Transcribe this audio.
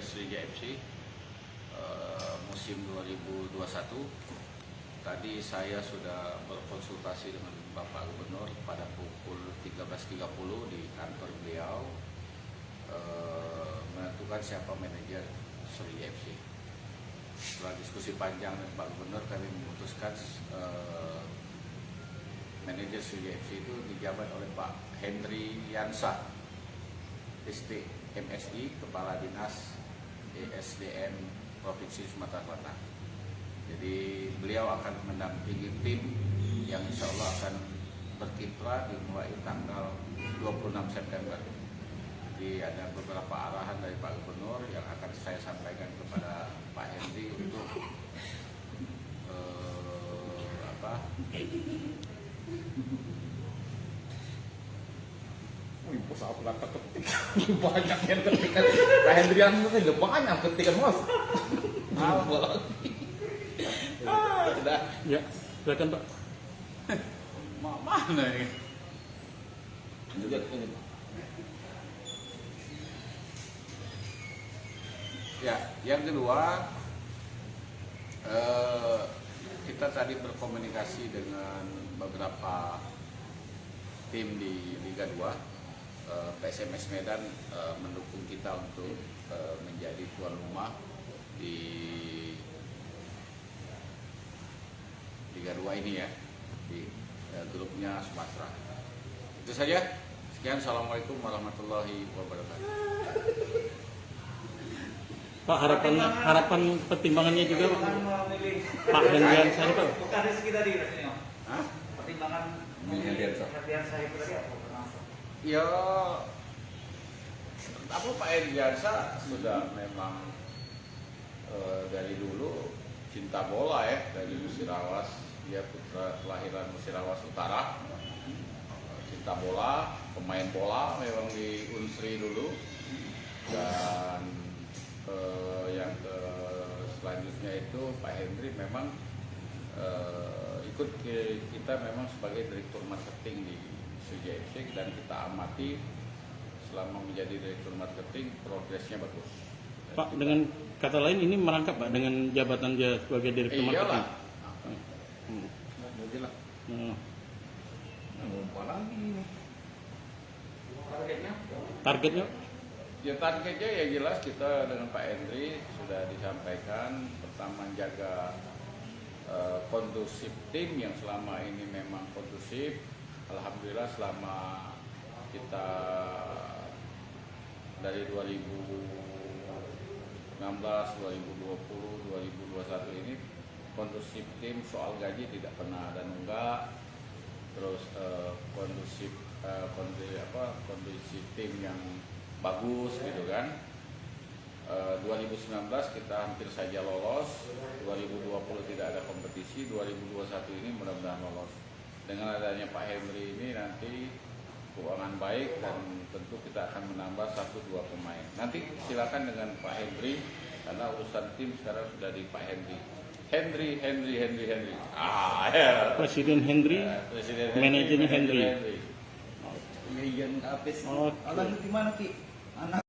Sriwijaya FC musim 2021. Tadi saya sudah berkonsultasi dengan Bapak Gubernur pada pukul 13.30 di kantor beliau menentukan siapa manajer Sriwijaya FC. Setelah diskusi panjang dengan Pak Gubernur, kami memutuskan manajer Sriwijaya FC itu dijabat oleh Pak Hendri Yansah, ST MSI, Kepala Dinas ESDM Provinsi Sumatera Selatan. Jadi beliau akan mendampingi tim yang insya Allah akan berkiprah dimulai tanggal 26 September. Jadi ada beberapa arahan dari Pak Gubernur yang akan saya sampaikan kepada Pak Hendri untuk Wih, bos aku lah ketik banyak yang ketikan. Pak Hendrian itu tidak banyak ketikan bos. Udah. Ya, silakan Pak. Mana ini? Juga ini. Ya, yang kedua, kita tadi berkomunikasi dengan beberapa tim di Liga 2. PSMS Medan mendukung kita untuk menjadi tuan rumah di Liga 2 ini ya, di grupnya Sumatera. Itu saja. Sekian, Assalamualaikum warahmatullahi wabarakatuh. Pak, harapan pertimbangannya juga Pak Hendrian saya Pak. Bukan rezeki tadi rasanya. Hah? Pertimbangan Hendrian saya itu tadi apa? Ya, Pak Hendriansa sudah memang dari dulu cinta bola ya, dari Musirawas, dia putra kelahiran Musirawas Utara, cinta bola, pemain bola memang di Unsri dulu, dan yang selanjutnya itu Pak Hendri memang ikut kita memang sebagai direktur marketing di Sriwijaya FC, dan kita amati selama menjadi direktur marketing progresnya bagus. Pak, dengan kata lain ini merangkap Pak dengan jabatan dia sebagai direktur marketing. Iyalah. Mobil lah. Apa lagi? Targetnya? Ya targetnya ya jelas, kita dengan Pak Hendri sudah disampaikan, pertama jaga kondusif tim yang selama ini memang kondusif. Alhamdulillah selama kita dari 2016, 2020, 2021 ini kondusif tim, soal gaji tidak pernah ada nunggak. Terus kondusif tim yang bagus gitu kan. 2019 kita hampir saja lolos, 2020 tidak ada kompetisi, 2021 ini mudah-mudahan lolos. Dengan adanya Pak Hendri ini nanti keuangan baik, dan tentu kita akan menambah 1-2 pemain. Nanti silakan dengan Pak Hendri, karena urusan tim sekarang sudah di Pak Hendri. Hendri. Ya. Presiden Hendri, manajernya Hendri. Legend habis. Oh, Alah, gimana Ki? Anak